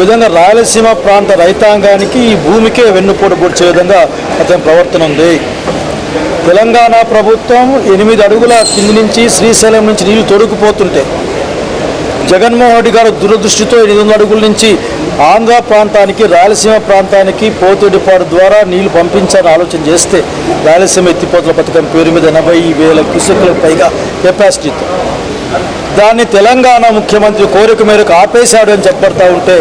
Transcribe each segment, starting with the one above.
విధంగా రాయలసీమ ప్రాంత రైతాంగానికి ఈ భూమికే వెన్నుపోటు పొడిచే విధంగా అతని ప్రవర్తన ఉంది. తెలంగాణ ప్రభుత్వం 8 అడుగుల కింది నుంచి శ్రీశైలం నుంచి నీళ్లు తొడుకుపోతుంటే జగన్మోహన్ రెడ్డి గారు దురదృష్టితో 800 అడుగుల నుంచి ఆంధ్ర ప్రాంతానికి రాయలసీమ ప్రాంతానికి పోతేడిపాడు ద్వారా నీళ్లు పంపించాలని ఆలోచన చేస్తే రాయలసీమ ఎత్తిపోతల పథకం పేరు మీద 80,000 క్యూసెక్లకు పైగా కెపాసిటీతో దాన్ని తెలంగాణ ముఖ్యమంత్రి కోరిక మేరకు ఆపేశాడు అని చెప్పబడతా ఉంటే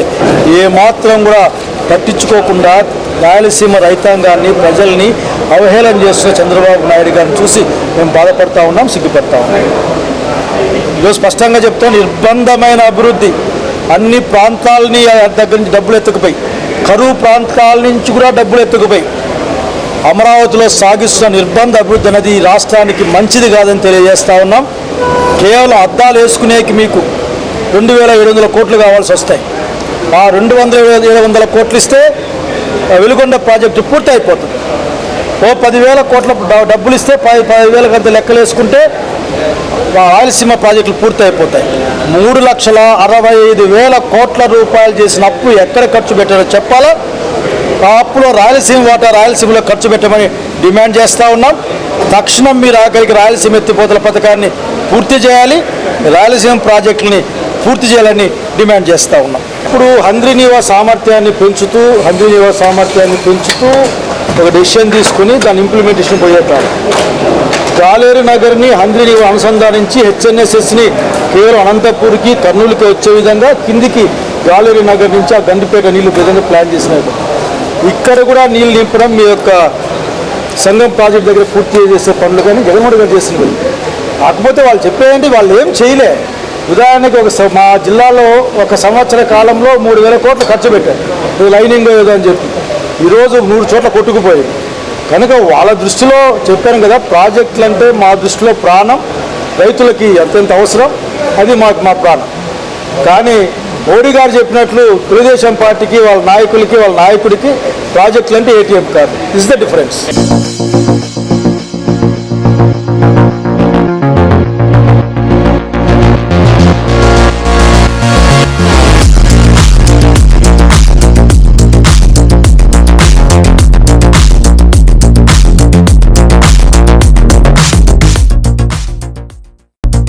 ఏమాత్రం కూడా పట్టించుకోకుండా రాయలసీమ రైతాంగాన్ని ప్రజల్ని అవహేళన చేస్తున్న చంద్రబాబు నాయుడు గారిని చూసి మేము బాధపడతా ఉన్నాం, సిగ్గుపడతా ఉన్నాం. ఈరోజు స్పష్టంగా చెప్తాం, నిర్బంధమైన అభివృద్ధి అన్ని ప్రాంతాలని దగ్గర నుంచి డబ్బులు ఎత్తుకుపోయి, కరువు ప్రాంతాల నుంచి కూడా డబ్బులు ఎత్తుకుపోయి అమరావతిలో సాగిస్తున్న నిర్బంధ అభివృద్ధి అనేది ఈ రాష్ట్రానికి మంచిది కాదని తెలియజేస్తూ ఉన్నాం. కేవలం అద్దాలు వేసుకునేకి మీకు 2,700 కోట్లు కావాల్సి వస్తాయి. ఆ 2,700 కోట్లు ఇస్తే వెలుగొండ ప్రాజెక్టు పూర్తి అయిపోతుంది. ఓ 10,000 కోట్ల డబ్బులు ఇస్తే 10,000 అంత లెక్కలు వేసుకుంటే రాయలసీమ ప్రాజెక్టులు పూర్తి అయిపోతాయి. 3,65,000 కోట్ల రూపాయలు చేసిన అప్పు ఎక్కడ ఖర్చు పెట్టారో చెప్పాలా. ఆ అప్పులో రాయలసీమ వాటా రాయలసీమలో ఖర్చు పెట్టమని డిమాండ్ చేస్తూ ఉన్నాం. తక్షణం మీరు ఆఖరికి రాయలసీమ ఎత్తిపోతల పథకాన్ని పూర్తి చేయాలి, రాయలసీమ ప్రాజెక్టులని పూర్తి చేయాలని డిమాండ్ చేస్తూ ఉన్నాం. ఇప్పుడు హంద్రీనీవా సామర్థ్యాన్ని పెంచుతూ ఒక డెసిషన్ తీసుకుని దాని ఇంప్లిమెంటేషన్ పోయేటారు. గాలేరు నగర్ని హంద్రీనీవా అనుసంధానించి హెచ్ఎన్ఎస్ఎస్ని కేవలం అనంతపూర్కి కర్నూలుకి వచ్చే విధంగా కిందికి గాలేరు నగర్ నుంచి ఆ గండిపేట నీళ్లు విధంగా ప్లాన్ చేసినారు. ఇక్కడ కూడా నీళ్ళు నింపడం మీ యొక్క సంఘం ప్రాజెక్ట్ దగ్గర పూర్తి చేసే పనులు కానీ జగన్మోహన్ గారు చేసినవి. కాకపోతే వాళ్ళు చెప్పేయండి, వాళ్ళు ఏం చేయలే. ఉదాహరణకి మా జిల్లాలో 1 సంవత్సర కాలంలో 3,000 కోట్లు ఖర్చు పెట్టారు, ఇది లైనింగ్ ఏదో అని చెప్పి. ఈరోజు 3 చోట్ల కొట్టుకుపోయింది. కనుక వాళ్ళ దృష్టిలో చెప్పాను కదా, ప్రాజెక్టులు అంటే మా దృష్టిలో ప్రాణం, రైతులకి అత్యంత అవసరం, అది మా ప్రాణం. కానీ మోడీ గారు చెప్పినట్లు తెలుగుదేశం పార్టీకి వాళ్ళ నాయకుడికి ప్రాజెక్టులు అంటే ATM card. This is the difference.